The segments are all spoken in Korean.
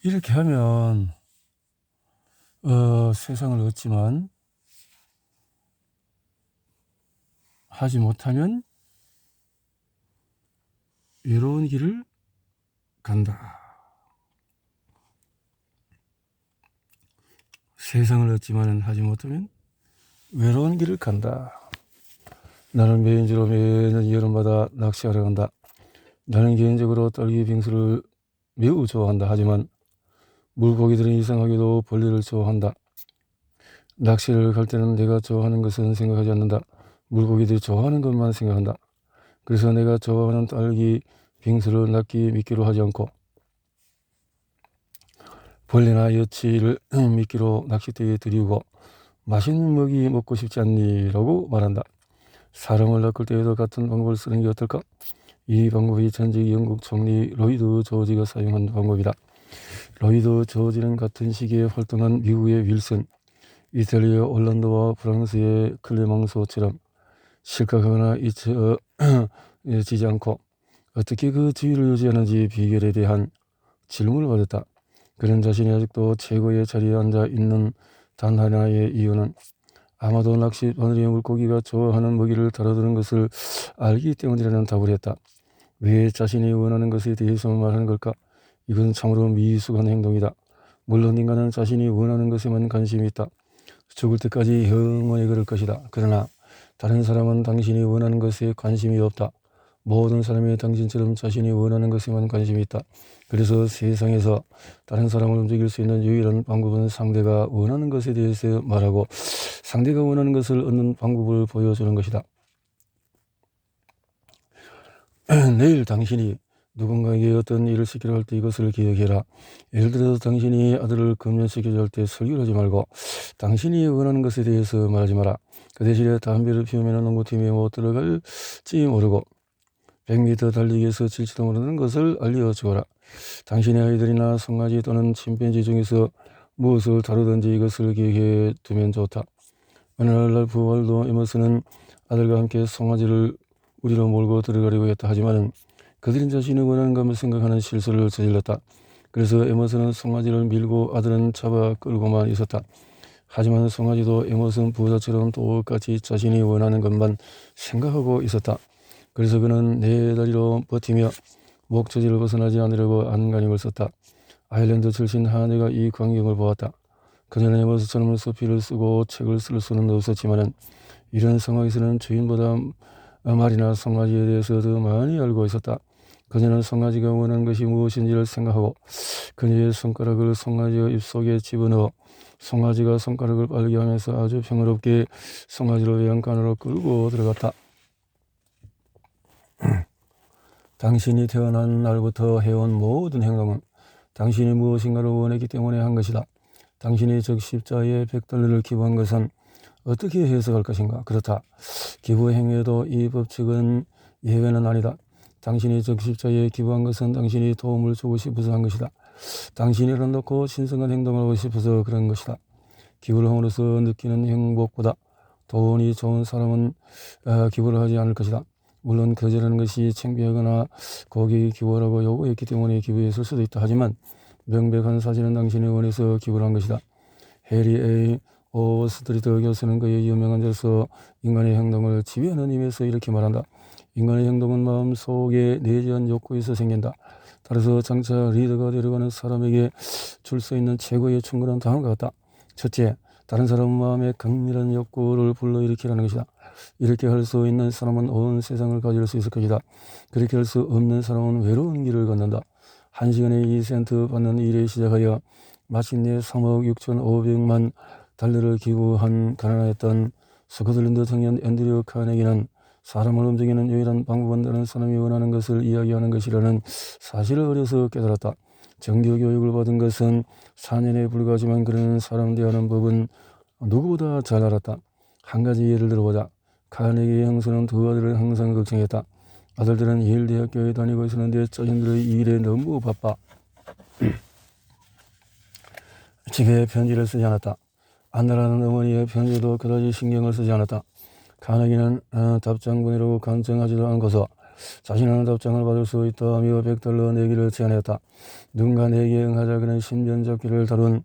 이렇게 하면 세상을 얻지만 하지 못하면 외로운 길을 간다. 세상을 얻지만 하지 못하면 외로운 길을 간다. 나는 매인지로 매년 여름마다 낚시하러 간다. 나는 개인적으로 딸기 빙수를 매우 좋아한다. 하지만 물고기들은 이상하게도 벌레를 좋아한다. 낚시를 갈 때는 내가 좋아하는 것은 생각하지 않는다. 물고기들이 좋아하는 것만 생각한다. 그래서 내가 좋아하는 딸기 빙수를 낚기 미끼로 하지 않고 벌레나 여치를 미끼로 낚싯대에 들이우고 맛있는 먹이 먹고 싶지 않니? 라고 말한다. 사람을 낚을 때에도 같은 방법을 쓰는 게 어떨까? 이 방법이 전직 영국 총리 로이드 조지가 사용한 방법이다. 로이드 조지는 같은 시기에 활동한 미국의 윌슨, 이탈리아의 올란도와 프랑스의 클레망소처럼 실각하거나 잊혀지지 않고 어떻게 그 지위를 유지하는지 비결에 대한 질문을 받았다. 그는 자신이 아직도 최고의 자리에 앉아 있는 단 하나의 이유는 아마도 낚시 바늘에 물고기가 좋아하는 먹이를 다뤄두는 것을 알기 때문이라는 답을 했다. 왜 자신이 원하는 것에 대해서 말하는 걸까? 이것은 참으로 미숙한 행동이다. 물론 인간은 자신이 원하는 것에만 관심이 있다. 죽을 때까지 영원히 그럴 것이다. 그러나 다른 사람은 당신이 원하는 것에 관심이 없다. 모든 사람이 당신처럼 자신이 원하는 것에만 관심이 있다. 그래서 세상에서 다른 사람을 움직일 수 있는 유일한 방법은 상대가 원하는 것에 대해서 말하고 상대가 원하는 것을 얻는 방법을 보여주는 것이다. 내일 당신이 누군가에게 어떤 일을 시키려 할 때 이것을 기억해라. 예를 들어서 당신이 아들을 금연시키려 할 때 설교를 하지 말고 당신이 원하는 것에 대해서 말하지 마라. 그 대신에 담배를 피우면 농구팀에 못 들어갈지 모르고 100m 달리기에서 질지도 모르는 것을 알려주어라. 당신의 아이들이나 송아지 또는 침팬지 중에서 무엇을 다루든지 이것을 기억해 두면 좋다. 어느 날 부활도 에머슨은 아들과 함께 송아지를 우리로 몰고 들어가려고 했다. 하지만 그들은 자신이 원하는 것을 생각하는 실수를 저질렀다. 그래서 에머슨은 송아지를 밀고 아들은 잡아 끌고만 있었다. 하지만 송아지도 에머슨 부자처럼 똑같이 자신이 원하는 것만 생각하고 있었다. 그래서 그는 네 다리로 버티며 목젖을 벗어나지 않으려고 안간힘을 썼다. 아일랜드 출신 하네가 이 광경을 보았다. 그녀는 에머슨처럼 서피를 쓰고 책을 쓸 수는 없었지만 이런 상황에서는 주인보다 말이나 송아지에 대해서 더 많이 알고 있었다. 그녀는 송아지가 원하는 것이 무엇인지를 생각하고 그녀의 손가락을 송아지의 입속에 집어넣어 송아지가 손가락을 빨게 하면서 아주 평화롭게 송아지를 외양간으로 끌고 들어갔다. 당신이 태어난 날부터 해온 모든 행동은 당신이 무엇인가를 원했기 때문에 한 것이다. 당신이 즉 십자에 $100를 기부한 것은 어떻게 해석할 것인가? 그렇다. 기부 행위에도 이 법칙은 예외는 아니다. 당신이 즉 십자에 기부한 것은 당신이 도움을 주고 싶어서 한 것이다. 당신이 놓고 신성한 행동을 하고 싶어서 그런 것이다. 기부를 함으로써 느끼는 행복보다 돈이 좋은 사람은 기부를 하지 않을 것이다. 물론 거절하는 것이 창피하거나 고객이 기부하라고 요구했기 때문에 기부했을 수도 있다. 하지만 명백한 사실은 당신이 원해서 기부를 한 것이다. 해리 A. 오버스트리트 교수는 그의 유명한 저서 인간의 행동을 지배하는 의미에서 이렇게 말한다. 인간의 행동은 마음속에 내재한 욕구에서 생긴다. 따라서 장차 리더가 되려가는 사람에게 줄 수 있는 최고의 충고는 다음과 같다. 첫째, 다른 사람 마음에 강렬한 욕구를 불러일으키라는 것이다. 이렇게 할 수 있는 사람은 온 세상을 가질 수 있을 것이다. 그렇게 할 수 없는 사람은 외로운 길을 걷는다. 1시간에 2센트 받는 일에 시작하여 마침내 3억 6,500만 달러를 기부한 가난했던 스코틀랜드 청년 앤드류 카네기는 사람을 움직이는 유일한 방법은 다른 사람이 원하는 것을 이야기하는 것이라는 사실을 어려서 깨달았다. 정규 교육을 받은 것은 4년에 불과하지만 그런 사람 대하는 법은 누구보다 잘 알았다. 한 가지 예를 들어보자. 카네기의 형수는 두 아들을 항상 걱정했다. 아들들은 예일 대학교에 다니고 있었는데 자신들의 일에 너무 바빠 집에 편지를 쓰지 않았다. 안나라는 어머니의 편지도 그다지 신경을 쓰지 않았다. 카네기는 답장 보내려고 간청하지도 않고서 자신은 답장을 받을 수 있다며 $100 내기를 제안했다. 누군가 내게 응하자. 그는 신변잡기를 다룬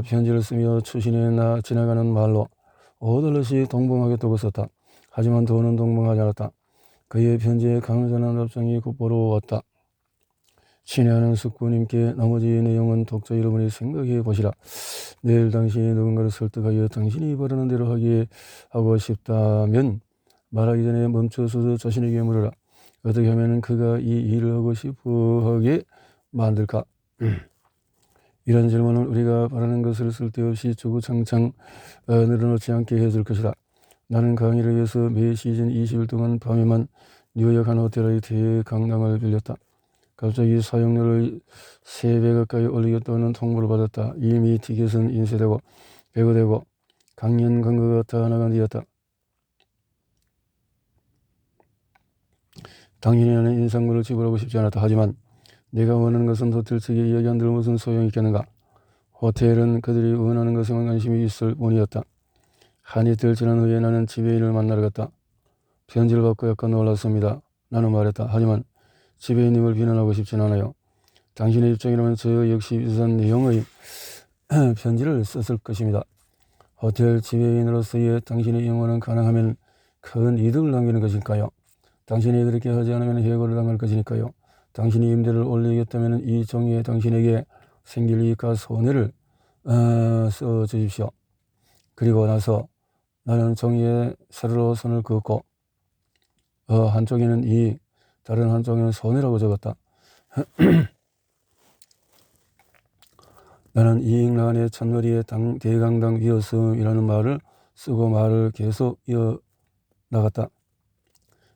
편지를 쓰며 추신해 지나가는 말로 $5씩 동봉하겠다고 썼다. 하지만 돈은 동봉하지 않았다. 그의 편지에 감사한 답장이 곧바로 왔다. 친애하는 숙부님께 나머지 내용은 독자 여러분이 생각해 보시라. 내일 당신이 누군가를 설득하여 당신이 바라는 대로 하고 싶다면 말하기 전에 멈춰서도 자신에게 물어라. 어떻게 하면 그가 이 일을 하고 싶어 하게 만들까? 이런 질문은 우리가 바라는 것을 쓸데없이 주구장창 늘어놓지 않게 해줄 것이다. 나는 강의를 위해서 매 시즌 20일 동안 밤에만 뉴욕 한 호텔의 대강당을 빌렸다. 갑자기 사용료를 3배 가까이 올리겠다는 통보를 받았다. 이미 티켓은 인쇄되고 배부되고 강연 광고가 다 나간 뒤였다. 당연히 나는 인상물을 지불하고 싶지 않았다. 하지만 내가 원하는 것은 호텔 측에 이야기 안 들어 무슨 소용이 있겠는가. 호텔은 그들이 원하는 것에만 관심이 있을 뿐이었다. 한 이틀 지난 후에 나는 지배인을 만나러 갔다. 편지를 받고 약간 놀랐습니다. 나는 말했다. 하지만 지배인님을 비난하고 싶진 않아요. 당신의 입장이라면 저 역시 비슷한 내용의 편지를 썼을 것입니다. 호텔 지배인으로서의 당신의 영혼은 가능하면 큰 이득을 남기는 것일까요? 당신이 그렇게 하지 않으면 해고를 당할 것이니까요. 당신이 임대를 올리겠다면 이 종이에 당신에게 생길 이익과 손해를 써주십시오. 그리고 나서 나는 종이에 세로로 선을 그었고 한쪽에는 이익, 다른 한쪽에는 손해라고 적었다. 나는 이익란의 첫머리에 대강당 위였음이라는 말을 쓰고 말을 계속 이어나갔다.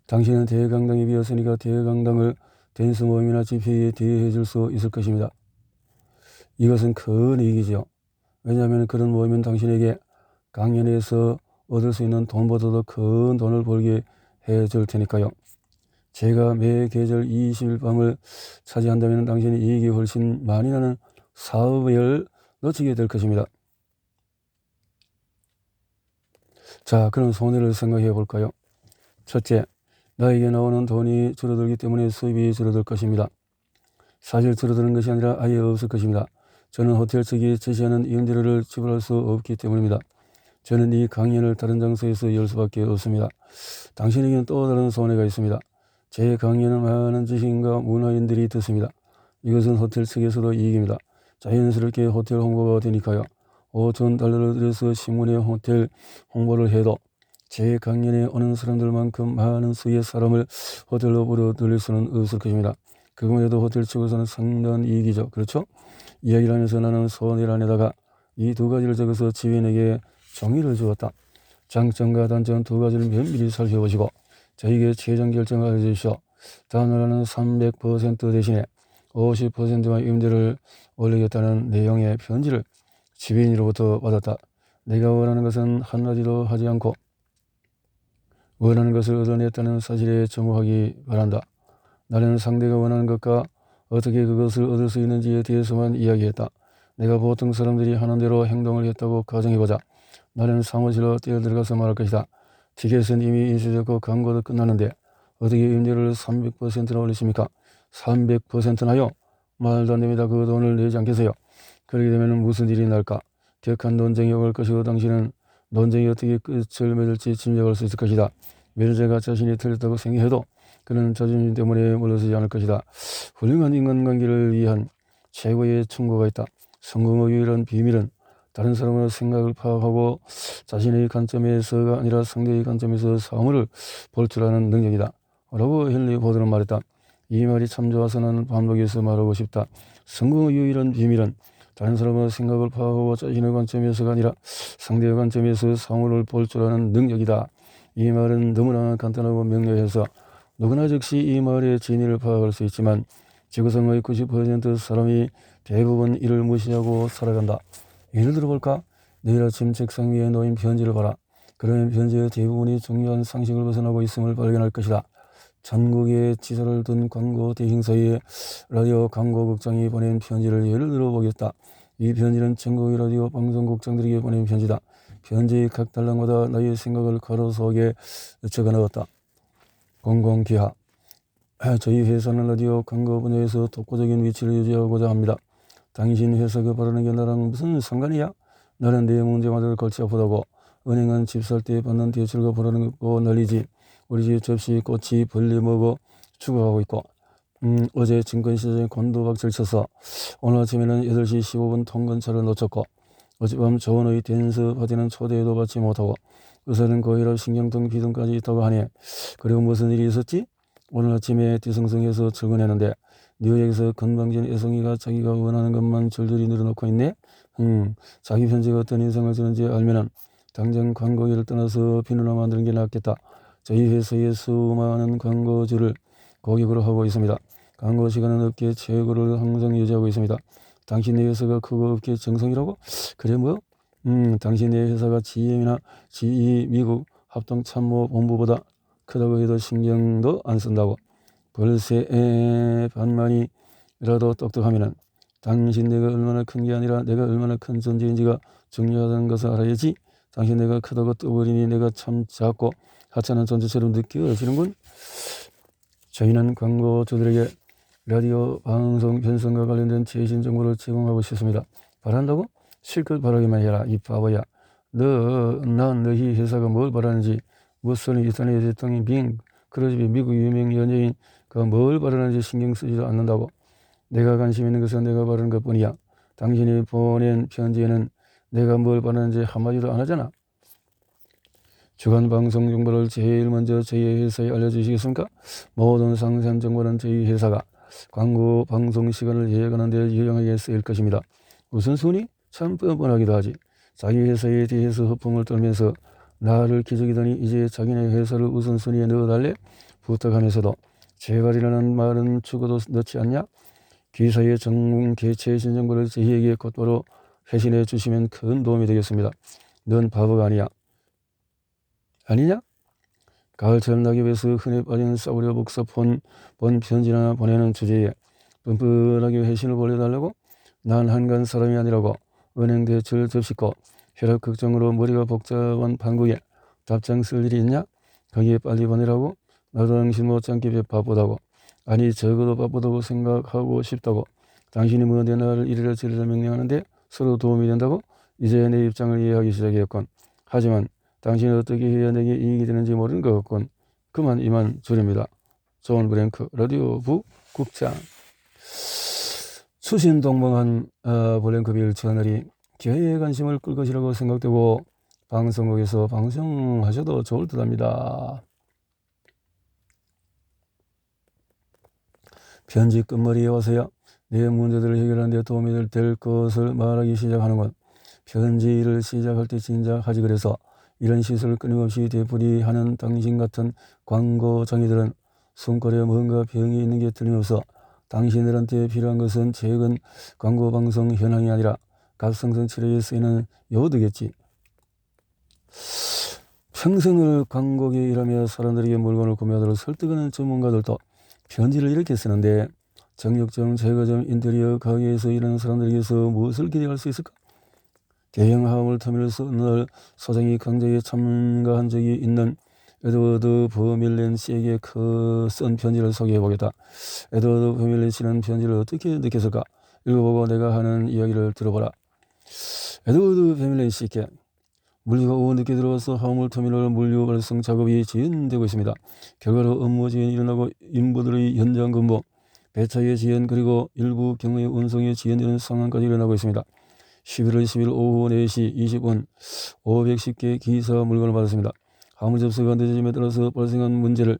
당신은 대강당이 비었으니까 대강당을 댄스 모임이나 집회에 대여해 줄 수 있을 것입니다. 이것은 큰 이익이죠. 왜냐하면 그런 모임은 당신에게 강연에서 얻을 수 있는 돈보다도 큰 돈을 벌게 해줄 테니까요. 제가 매 계절 20일 밤을 차지한다면 당신의 이익이 훨씬 많이 나는 사업을 놓치게 될 것입니다. 자, 그럼 손해를 생각해 볼까요? 첫째, 나에게 나오는 돈이 줄어들기 때문에 수입이 줄어들 것입니다. 사실 줄어드는 것이 아니라 아예 없을 것입니다. 저는 호텔 측이 제시하는 임대료를 지불할 수 없기 때문입니다. 저는 이 강연을 다른 장소에서 열 수밖에 없습니다. 당신에게는 또 다른 손해가 있습니다. 제 강연은 많은 지식인과 문화인들이 듣습니다. 이것은 호텔 측에서도 이익입니다. 자연스럽게 호텔 홍보가 되니까요. $5,000를 들여서 신문에 호텔 홍보를 해도 제 강연에 오는 사람들만큼 많은 수의 사람을 호텔로 불러들일 수는 없을 것입니다. 그것만 해도 호텔 측에서는 상당한 이익이죠. 그렇죠? 이야기를 하면서 나는 손해란에다가 이 두 가지를 적어서 지휘인에게 종이를 주었다. 장점과 단점 두 가지를 면밀히 살펴보시고 저에게 최종 결정을 알려주십시오. 단어라는 300% 대신에 50%만 임대를 올리겠다는 내용의 편지를 지배인으로부터 받았다. 내가 원하는 것은 한마디도 하지 않고 원하는 것을 얻어냈다는 사실에 주목하기 바란다. 나는 상대가 원하는 것과 어떻게 그것을 얻을 수 있는지에 대해서만 이야기했다. 내가 보통 사람들이 하는 대로 행동을 했다고 가정해보자. 나는 사무실로 뛰어들어가서 말할 것이다. 티켓은 이미 인쇄됐고 광고도 끝났는데 어떻게 임대료를 300%나 올리십니까? 300%나요? 말도 안 됩니다. 그 돈을 내지 않겠어요? 그렇게 되면 무슨 일이 날까? 격한 논쟁이 올 것이고 당신은 논쟁이 어떻게 끝을 맺을지 짐작할 수 있을 것이다. 매니저가 자신이 틀렸다고 생각해도 그는 자존심 때문에 물러서지 않을 것이다. 훌륭한 인간관계를 위한 최고의 충고가 있다. 성공의 유일한 비밀은 다른 사람의 생각을 파악하고 자신의 관점에서가 아니라 상대의 관점에서 상황을 볼 줄 아는 능력이다. 라고 헨리 포드는 말했다. 이 말이 참 좋아서 나는 반복해서 말하고 싶다. 성공의 유일한 비밀은 다른 사람의 생각을 파악하고 자신의 관점에서가 아니라 상대의 관점에서 상황을 볼 줄 아는 능력이다. 이 말은 너무나 간단하고 명료해서 누구나 즉시 이 말의 진위를 파악할 수 있지만 지구상의 90% 사람이 대부분 이를 무시하고 살아간다. 예를 들어볼까? 내일 아침 책상 위에 놓인 편지를 봐라. 그러면 편지의 대부분이 중요한 상식을 벗어나고 있음을 발견할 것이다. 전국에 지사를 둔 광고 대행사의 라디오 광고국장이 보낸 편지를 예를 들어보겠다. 이 편지는 전국의 라디오 방송국장들에게 보낸 편지다. 편지의 각 달랑마다 나의 생각을 가로 속에 적어넣었다. 공공기하. 저희 회사는 라디오 광고 분야에서 독보적인 위치를 유지하고자 합니다. 당신 회사가 바라는 게 나랑 무슨 상관이야? 나는 내 문제마저 골치 아프다고. 은행은 집 살 때 받는 대출과 보라는 거 난리지. 우리 집 접시 꽃이 벌레 먹어 죽어가고 있고. 어제 증권시장에 곤두박질 쳐서 오늘 아침에는 8시 15분 통근차를 놓쳤고, 어젯밤 조원의 댄스 파티는 초대도 받지 못하고, 의사는 고혈압, 신경통, 비등까지 있다고 하니, 그리고 무슨 일이 있었지? 오늘 아침에 뒤숭숭해서 출근했는데 뉴욕에서 건방진 애송이가 자기가 원하는 것만 줄줄이 늘어놓고 있네. 자기 편지가 어떤 인상을 주는지 알면은 당장 광고기를 떠나서 비누나 만드는 게 낫겠다. 저희 회사의 수많은 광고주를 고객으로 하고 있습니다. 광고 시간은 업계 최고를 항상 유지하고 있습니다. 당신네 회사가 그거 업계 정성이라고? 그래 뭐? 당신네 회사가 GM이나 GE 미국 합동참모본부보다 크다고 해도 신경도 안 쓴다고. 벌새의 반만이라도 똑똑하면은 당신 내가 얼마나 큰 게 아니라 내가 얼마나 큰 존재인지가 중요하다는 것을 알아야지. 당신 내가 크다고 떠버리니 내가 참 작고 하찮은 존재처럼 느껴지는군. 저희는 광고주들에게 라디오 방송 편성과 관련된 최신 정보를 제공하고 싶습니다. 바란다고? 실컷 바라기만 해라 이 바보야. 난 너희 회사가 뭘 바라는지, 무슨 이스라엘 대통령 그러지 미국 유명 연예인 뭘 바라는지 신경 쓰지도 않는다고. 내가 관심 있는 것은 내가 바라는 것뿐이야. 당신이 보낸 편지에는 내가 뭘 바라는지 한마디도 안 하잖아. 주간 방송 정보를 제일 먼저 저희 회사에 알려주시겠습니까? 모든 상세한 정보는 저희 회사가 광고 방송 시간을 예약하는 데 유용하게 쓰일 것입니다. 무슨 순위? 참 뻔뻔하기도 하지. 자기 회사에 대해서 허풍을 떨면서 나를 기적이더니 이제 자기네 회사를 우선순위에 넣어달래? 부탁하면서도 제발이라는 말은 죽어도 넣지 않냐? 기사의 전문 개최신 정보를 저희에게 곧바로 회신해 주시면 큰 도움이 되겠습니다. 넌 바보가 아니냐? 가을철 낙엽에서 흔해 빠진 싸구려 복사 본 편지나 보내는 주제에 뻔뻔하게 회신을 보내달라고? 난 한간 사람이 아니라고. 은행 대출 접시고 혈압 걱정으로 머리가 복잡한 방국에 답장 쓸 일이 있냐? 거기에 빨리 보내라고? 나도 당신 못지않게 바쁘다고. 아니 적어도 바쁘다고 생각하고 싶다고. 당신이 뭐 내 나를 이래라 저래라 명령하는데 서로 도움이 된다고? 이제 내 입장을 이해하기 시작했건. 하지만 당신이 어떻게 해야 내게 이익이 되는지 모르는 것 같군. 그만 이만 줄입니다. 존 브랭크 라디오부 국장. 수신동봉한 블랭크빌 채널이 기회의 관심을 끌 것이라고 생각되고 방송국에서 방송하셔도 좋을 듯합니다. 편지 끝머리에 와서야 내 문제들을 해결하는 데 도움이 될 것을 말하기 시작하는군. 편지를 시작할 때 진작 하지 그래서 이런 시설을 끊임없이 되풀이하는 당신 같은 광고장이들은 숨결에 뭔가 병이 있는 게 틀림없어. 당신들한테 필요한 것은 최근 광고방송 현황이 아니라 갑상선 치료에 쓰이는 요드겠지. 평생을 광고계에 일하며 사람들에게 물건을 구매하도록 설득하는 전문가들도 편지를 이렇게 쓰는데 정육점, 제과점, 인테리어 가게에서 일하는 사람들에게서 무엇을 기대할 수 있을까? 대형 화물 터미널 소장이 강제에 참가한 적이 있는 에드워드 버밀렌 씨에게 쓴 편지를 소개해보겠다. 에드워드 버밀렌 씨는 편지를 어떻게 느꼈을까? 읽어보고 내가 하는 이야기를 들어보라. 에드워드 버밀렌 씨께 물류가 오후 늦게 들어와서 화물터미널 물류 발송 작업이 지연되고 있습니다. 결과로 업무 지연이 일어나고 인부들의 현장 근무, 배차의 지연 그리고 일부 경우의 운송이 지연되는 상황까지 일어나고 있습니다. 11월 10일 오후 4시 20분 510개 기사 물건을 받았습니다. 화물 접수가 늦어짐에 따라서 발생한 문제를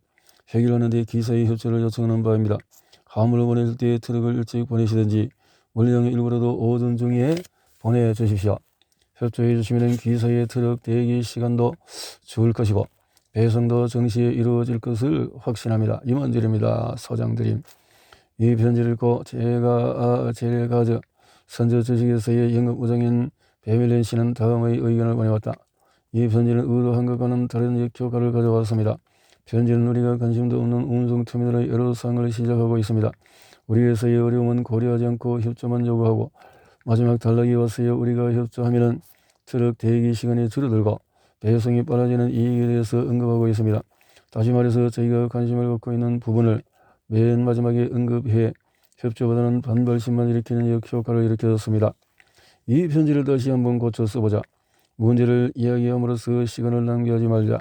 해결하는 데 기사의 협조를 요청하는 바입니다. 화물을 보낼 때 트럭을 일찍 보내시든지 물량의 일부라도 오전 중에 보내주십시오. 협조해 주시면 기사의 트럭 대기 시간도 줄 것이고 배송도 정시에 이루어질 것을 확신합니다. 임원드립니다. 소장드림. 이 편지를 읽고 제가 선저 주식회사의 연극부장인 베밀렌 씨는 다음의 의견을 보내왔다. 이 편지는 의도한 것과는 다른 역효과를 가져왔습니다. 편지는 우리가 관심도 없는 운송터미널의 여러 사항을 시작하고 있습니다. 우리 회사의 어려움은 고려하지 않고 협조만 요구하고 마지막 단락이 왔어요. 우리가 협조하면 트럭 대기 시간이 줄어들고 배송이 빨라지는 이익에 대해서 언급하고 있습니다. 다시 말해서 저희가 관심을 갖고 있는 부분을 맨 마지막에 언급해 협조보다는 반발심만 일으키는 역효과를 일으켰습니다. 이 편지를 다시 한번 고쳐 써보자. 문제를 이야기함으로써 시간을 낭비하지 말자.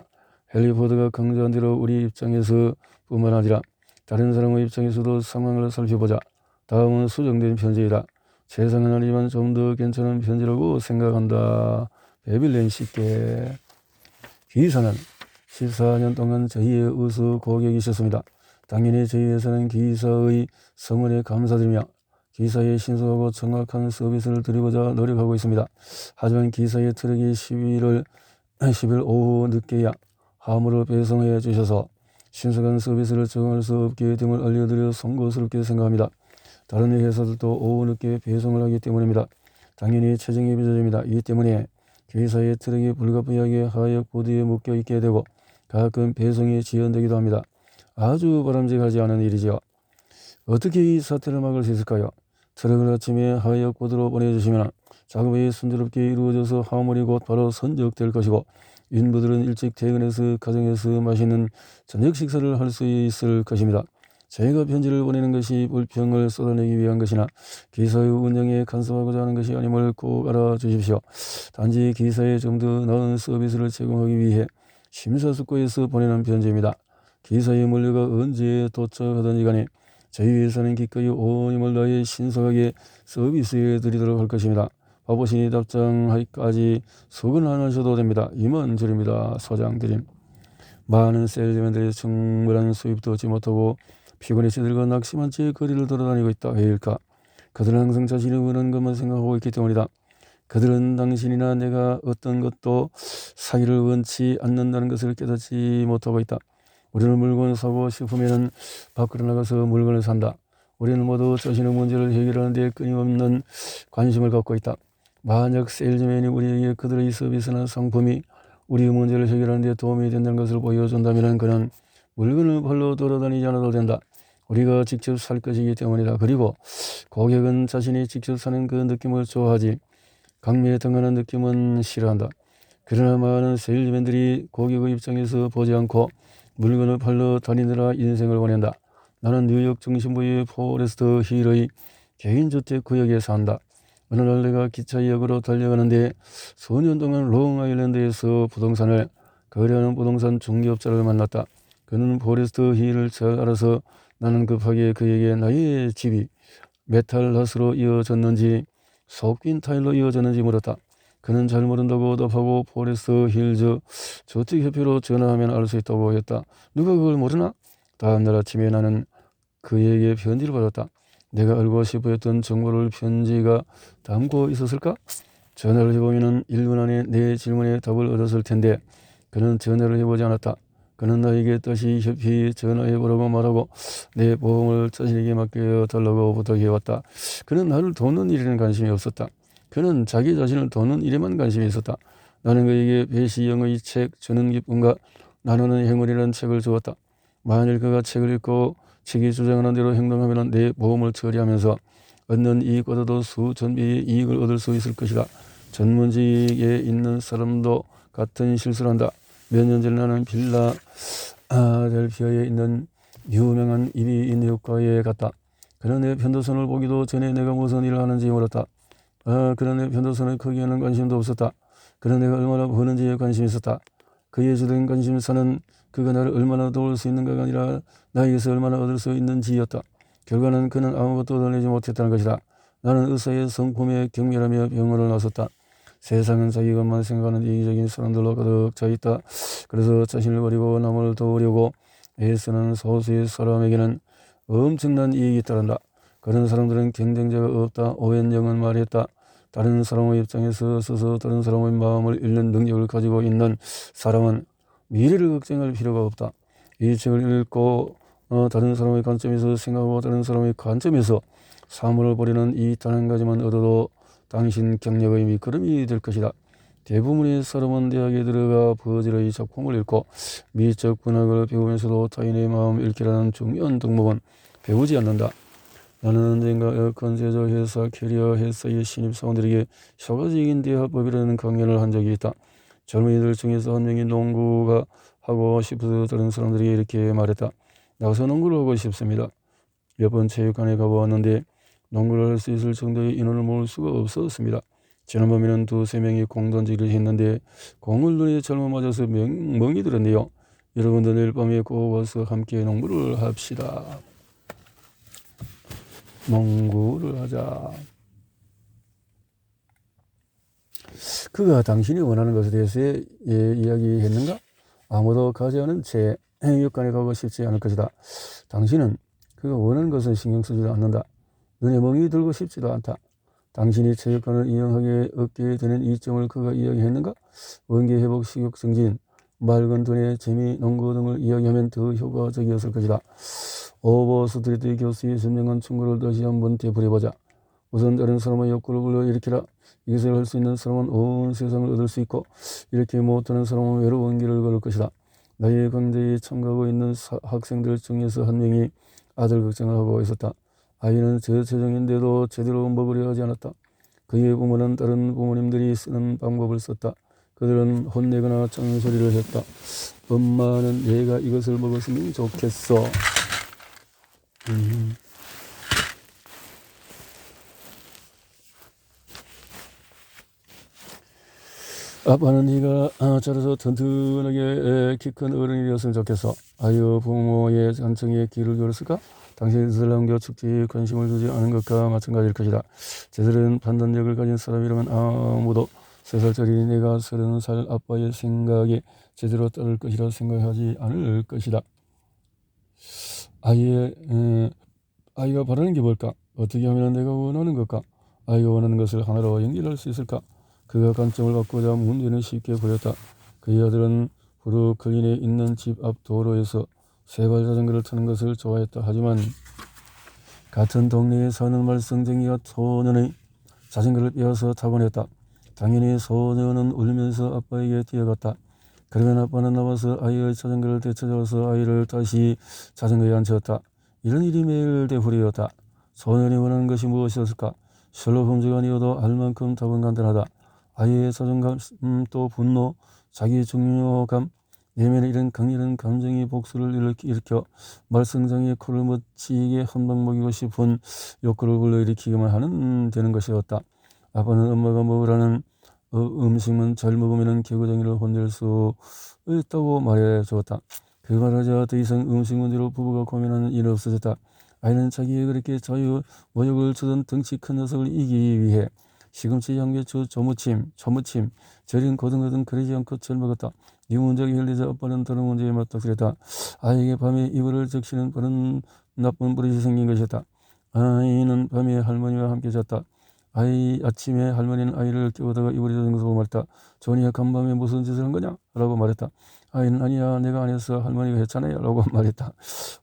헨리 포드가 강조한 대로 우리 입장에서 뿐만 아니라 다른 사람의 입장에서도 상황을 살펴보자. 다음은 수정된 편지이다. 세상은 아니지만 좀 더 괜찮은 편지라고 생각한다. 베빌렌 씨께. 기사는 14년 동안 저희의 의수 고객이셨습니다. 당연히 저희 회사는 기사의 성원에 감사드리며 기사의 신속하고 정확한 서비스를 드리고자 노력하고 있습니다. 하지만 기사의 트럭이 10일 오후 늦게야 화물을 배송해 주셔서 신속한 서비스를 제공할 수 없게 됨을 알려드려 송구스럽게 생각합니다. 다른 회사들도 오후 늦게 배송을 하기 때문입니다. 당연히 체증이 빚어집니다. 이 때문에 기사의 트럭이 불가피하게 하역 보드에 묶여 있게 되고 가끔 배송이 지연되기도 합니다. 아주 바람직하지 않은 일이죠. 어떻게 이 사태를 막을 수 있을까요? 트럭을 아침에 하역 보드로 보내주시면 작업이 순조롭게 이루어져서 화물이 곧 바로 선적될 것이고 인부들은 일찍 퇴근해서 가정에서 맛있는 저녁 식사를 할 수 있을 것입니다. 저희가 편지를 보내는 것이 불평을 쏟아내기 위한 것이나 기사의 운영에 간섭하고자 하는 것이 아님을 꼭 알아주십시오. 단지 기사에 좀 더 나은 서비스를 제공하기 위해 심사숙고해서 보내는 편지입니다. 기사의 물류가 언제 도착하든지 간에 저희 회사는 기꺼이 온 힘을 다해 신속하게 서비스해 드리도록 할 것입니다. 바보신이 답장하기까지 수고는 안 하셔도 됩니다. 이만 드립니다. 소장드림. 많은 셀즈맨들이 충분한 수입도 얻지 못하고 피곤해 시들과 낙심한 채 거리를 돌아다니고 있다. 왜일까? 그들은 항상 자신이 원하는 것만 생각하고 있기 때문이다. 그들은 당신이나 내가 어떤 것도 사기를 원치 않는다는 것을 깨닫지 못하고 있다. 우리는 물건을 사고 싶으면 밖으로 나가서 물건을 산다. 우리는 모두 자신의 문제를 해결하는 데 끊임없는 관심을 갖고 있다. 만약 세일즈맨이 우리에게 그들의 서비스나 상품이 우리의 문제를 해결하는 데 도움이 된다는 것을 보여준다면 그는 물건을 팔러 돌아다니지 않아도 된다. 우리가 직접 살 것이기 때문이다. 그리고 고객은 자신이 직접 사는 그 느낌을 좋아하지 강매에 당하는 느낌은 싫어한다. 그러나 많은 세일즈맨들이 고객의 입장에서 보지 않고 물건을 팔러 다니느라 인생을 보낸다. 나는 뉴욕 중심부의 포레스트 힐의 개인주택 구역에 산다. 어느 날 내가 기차역으로 달려가는데 수년 동안 롱아일랜드에서 부동산을 거래하는 부동산 중개업자를 만났다. 그는 포레스트 힐을 잘 알아서 나는 급하게 그에게 나의 집이 메탈낫으로 이어졌는지 섞인 타일로 이어졌는지 물었다. 그는 잘 모른다고 답하고 포레스트 힐즈 저축협회로 전화하면 알 수 있다고 했다. 누가 그걸 모르나? 다음날 아침에 나는 그에게 편지를 받았다. 내가 알고 싶어 했던 정보를 편지가 담고 있었을까? 전화를 해보면 1분 안에 내 질문에 답을 얻었을 텐데 그는 전화를 해보지 않았다. 그는 나에게 다시 협회에 전화해보라고 말하고 내 보험을 자신에게 맡겨달라고 부탁해왔다. 그는 나를 도는 일에는 관심이 없었다. 그는 자기 자신을 도는 일에만 관심이 있었다. 나는 그에게 배시영의 책 주는 기쁨과 나누는 행운이라는 책을 주었다. 만일 그가 책을 읽고 책이 주장하는 대로 행동하면 내 보험을 처리하면서 얻는 이익보다도 수천 배의 이익을 얻을 수 있을 것이다. 전문직에 있는 사람도 같은 실수를 한다. 몇 년 전에 나는 필라델피아에 있는 유명한 이비인후과에 갔다. 그는 내 편도선을 보기도 전에 내가 무슨 일을 하는지 몰랐다. 그는 내 편도선의 크기에는 관심도 없었다. 그는 내가 얼마나 버는지에 관심이 있었다. 그의 주된 관심사는 그가 나를 얼마나 도울 수 있는가가 아니라 나에게서 얼마나 얻을 수 있는지였다. 결과는 그는 아무것도 얻어내지 못했다는 것이다. 나는 의사의 성품에 경멸하며 병원을 나섰다. 세상은 자기 것만 생각하는 이기적인 사람들로 가득 차 있다. 그래서 자신을 버리고 남을 도우려고 애쓰는 소수의 사람에게는 엄청난 이익이 따른다. 그런 사람들은 경쟁자가 없다. 오웬영은 말했다. 다른 사람의 입장에서 서서 다른 사람의 마음을 읽는 능력을 가지고 있는 사람은 미래를 걱정할 필요가 없다. 이 책을 읽고 다른 사람의 관점에서 생각하고 다른 사람의 관점에서 사물을 보려는 이 단 한 가지만 얻어도 당신 경력의 밑거름이 될 것이다. 대부분의 사람은 대학에 들어가 버즈의 작품을 읽고 미적 문학을 배우면서도 타인의 마음을 읽기라는 중요한 덕목은 배우지 않는다. 나는 언젠가 에어컨 제조 회사 캐리어 회사의 신입사원들에게 효과적인 대화법이라는 강연을 한 적이 있다. 젊은이들 중에서 한 명이 농구가 하고 싶어서 다른 사람들이 이렇게 말했다. 나가서 농구를 하고 싶습니다. 몇 번 체육관에 가보았는데 농구를 할 수 있을 정도의 인원을 모을 수가 없었습니다. 지난밤에는 두세 명이 공 던지기를 했는데 공을 눈에 잘못 맞아서 멍이 들었네요. 여러분도 내일 밤에 꼭 와서 함께 농구를 합시다. 농구를 하자. 그가 당신이 원하는 것에 대해서 이야기했는가? 아무도 가지 않은 채 육관에 가고 싶지 않을 것이다. 당신은 그가 원하는 것은 신경 쓰지도 않는다. 눈에 멍이 들고 싶지도 않다. 당신이 체육관을 이용하게 얻게 되는 이점을 그가 이야기했는가? 원기 회복, 식욕 증진, 맑은 두뇌, 재미, 농구 등을 이야기하면 더 효과적이었을 것이다. 오버스트리트 교수의 선명한 충고를 다시 한번 되풀이해보자. 우선 다른 사람의 욕구를 불러일으키라. 이것을 할 수 있는 사람은 온 세상을 얻을 수 있고 이렇게 못하는 사람은 외로운 길을 걸을 것이다. 나의 강좌에 참가하고 있는 학생들 중에서 한 명이 아들 걱정을 하고 있었다. 아이는 저체중인데도 제대로 먹으려 하지 않았다. 그의 부모는 다른 부모님들이 쓰는 방법을 썼다. 그들은 혼내거나 짱소리를 했다. 엄마는 내가 이것을 먹었으면 좋겠어. 아빠는 네가 자라서 튼튼하게 키 큰 어른이 되었으면 좋겠어. 아유, 부모의 간청에 귀를 기울였을까? 당신이 슬람교 축제에 관심을 두지 않은 것과 마찬가지일 것이다. 제대로 판단력을 가진 사람이라면 아무도 3살짜리 내가 30살 아빠의 생각에 제대로 따를 것이라 생각하지 않을 것이다. 아이가 바라는 게 뭘까? 어떻게 하면 내가 원하는 걸까? 아이가 원하는 것을 하나로 연결할 수 있을까? 그가 관점을 바꾸자 문제는 쉽게 보였다. 그의 아들은 브루클린에 있는 집 앞 도로에서 세발 자전거를 타는 것을 좋아했다. 하지만 같은 동네에 사는 말썽쟁이가 소년의 자전거를 빼앗아 타곤 했다. 당연히 소년은 울면서 아빠에게 뛰어갔다. 그러면 아빠는 나와서 아이의 자전거를 되찾아서 아이를 다시 자전거에 앉혔다. 이런 일이 매일 되풀이되었다. 소년이 원하는 것이 무엇이었을까? 셜록 홈즈가 아니어도 알 만큼 답은 간단하다. 아이의 자존감, 또 분노, 자기 중요감, 내면의 이런 강렬한 감정이 복수를 일으켜 말썽장이의 코를 멋지게 한 방 먹이고 싶은 욕구를 불러일으키기만 하는 되는 것이었다. 아빠는 엄마가 먹으라는 음식만 잘 먹으면 개구쟁이를 혼낼 수 있다고 말해 주었다. 그 말하자 더 이상 음식 문제로 부부가 고민하는 일은 없어졌다. 아이는 자기의 그렇게 자유 모욕을 주던 덩치 큰 녀석을 이기기 위해 시금치, 양배추, 조무침, 절인 고등어 등 그러지 않고 잘 먹었다. 이 문제가 해결되자 아빠는 다른 문제에 맞닥뜨렸다. 아이에게 밤에 이불을 적시는 그런 나쁜 버릇이 생긴 것이었다. 아이는 밤에 할머니와 함께 잤다. 아침에 할머니는 아이를 깨우다가 이불에 젖은 것을 보고 말했다. 조니야, 간밤에 무슨 짓을 한 거냐? 라고 말했다. 아이는 아니야, 내가 안 했어. 할머니가 했잖아요. 라고 말했다.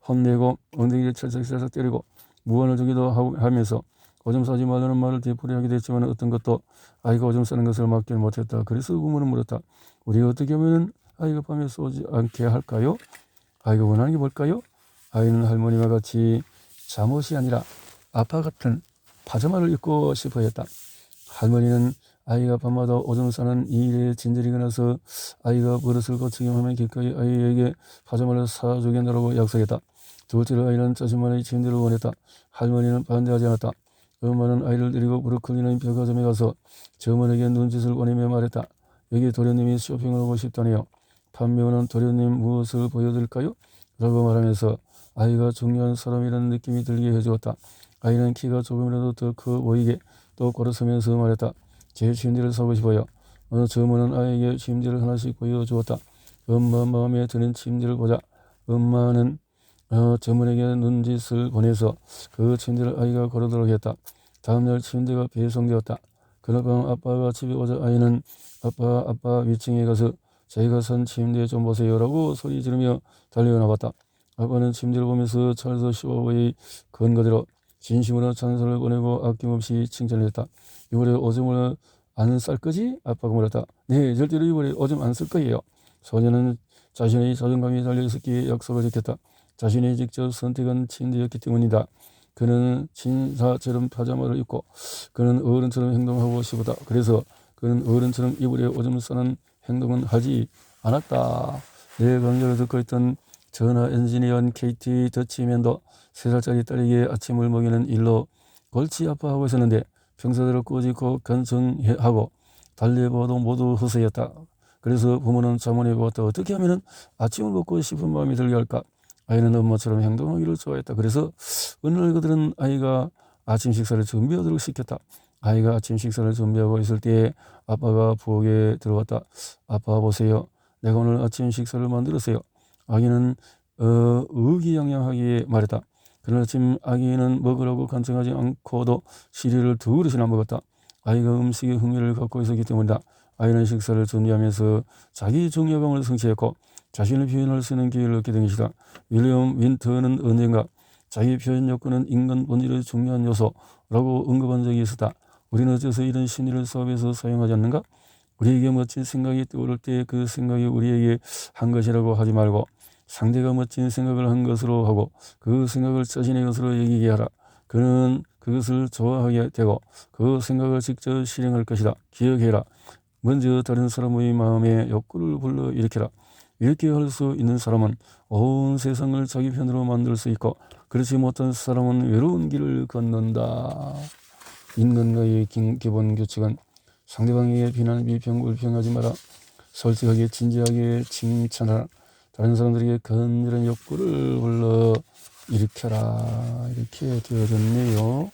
혼내고 엉덩이를 찰싹찰싹 때리고 무언을 주기도 하면서 오줌 싸지 말라는 말을 되풀이하게 됐지만 어떤 것도 아이가 오줌 싸는 것을 막지 못했다. 그래서 부모는 물었다. 우리 어떻게 하면 아이가 밤에 쏘지 않게 할까요? 아이가 원하는 게 뭘까요? 아이는 할머니와 같이 잠옷이 아니라 아빠 같은 파자마를 입고 싶어 했다. 할머니는 아이가 밤마다 오줌 싸는 이 일에 진절이 나서 아이가 버릇을 고치게 하면 기꺼이 아이에게 파자마를 사주겠다고 약속했다. 둘째로 아이는 자신만의 침대를 원했다. 할머니는 반대하지 않았다. 엄마는 아이를 데리고 브루클린의 백화점에 가서 점원에게 눈짓을 보내며 말했다. 여기 도련님이 쇼핑을 하고 싶다네요. 판매원은 도련님 무엇을 보여드릴까요? 라고 말하면서 아이가 중요한 사람이라는 느낌이 들게 해주었다. 아이는 키가 조금이라도 더 커 보이게 또 걸어서면서 말했다. 제 침대를 사고 싶어요. 어느 점원은 아이에게 침대를 하나씩 보여주었다. 엄마 마음에 드는 침대를 보자. 엄마는 점원에게 눈짓을 보내서 그 침대를 아이가 고르도록 했다. 다음날 침대가 배송되었다. 그날 밤 아빠가 집에 오자 아이는 아빠 위층에 가서 자기가 산 침대 좀 보세요 라고 소리 지르며 달려나갔다. 아빠는 침대를 보면서 찰서 쇼의 근거대로 진심으로 찬사를 보내고 아낌없이 칭찬했다. 이번에 오줌을 안 쌀 거지? 아빠가 물었다. 네, 절대로 이번에 오줌 안 쓸 거예요. 소녀는 자신의 자존감이 달려있었기에 약속을 지켰다. 자신이 직접 선택한 침대였기 때문이다. 그는 신사처럼 파자마를 입고 그는 어른처럼 행동하고 싶었다. 그래서 그는 어른처럼 이불에 오줌을 싸는 행동은 하지 않았다. 내 강좌를 듣고 있던 전화 엔지니어인 KT 더치맨도 3살짜리 딸에게 아침을 먹이는 일로 골치 아파하고 있었는데 평소대로 꾸짖고 간청하고 달래봐도 모두 허세였다. 그래서 부모는 자문해보았다. 어떻게 하면 아침을 먹고 싶은 마음이 들게 할까? 아이는 엄마처럼 행동하기를 좋아했다. 그래서 어느 날 그들은 아이가 아침 식사를 준비하도록 시켰다. 아이가 아침 식사를 준비하고 있을 때에 아빠가 부엌에 들어왔다. 아빠 보세요. 내가 오늘 아침 식사를 만들었어요. 아기는 의기양양하게 말했다. 그날 아침 아기는 먹으라고 간청하지 않고도 시리얼을 2그릇이나 먹었다. 아이가 음식에 흥미를 갖고 있었기 때문이다. 아이는 식사를 준비하면서 자기 중요감을 성취했고 자신을 표현할 수 있는 기회를 얻게 된 것이다. 윌리엄 윈터는 언젠가 자기 표현 욕구는 인간 본질의 중요한 요소라고 언급한 적이 있었다. 우리는 어째서 이런 심리를 수업에서 사용하지 않는가? 우리에게 멋진 생각이 떠오를 때 그 생각이 우리에게 한 것이라고 하지 말고 상대가 멋진 생각을 한 것으로 하고 그 생각을 자신의 것으로 여기게 하라. 그는 그것을 좋아하게 되고 그 생각을 직접 실행할 것이다. 기억해라. 먼저 다른 사람의 마음에 욕구를 불러일으켜라. 이렇게 할 수 있는 사람은 온 세상을 자기 편으로 만들 수 있고 그렇지 못한 사람은 외로운 길을 걷는다. 인간과의 기본 규칙은 상대방에게 비난, 비평, 불평하지 마라. 솔직하게 진지하게 칭찬하라. 다른 사람들에게 건전한 욕구를 불러 일으켜라. 이렇게 되어졌네요.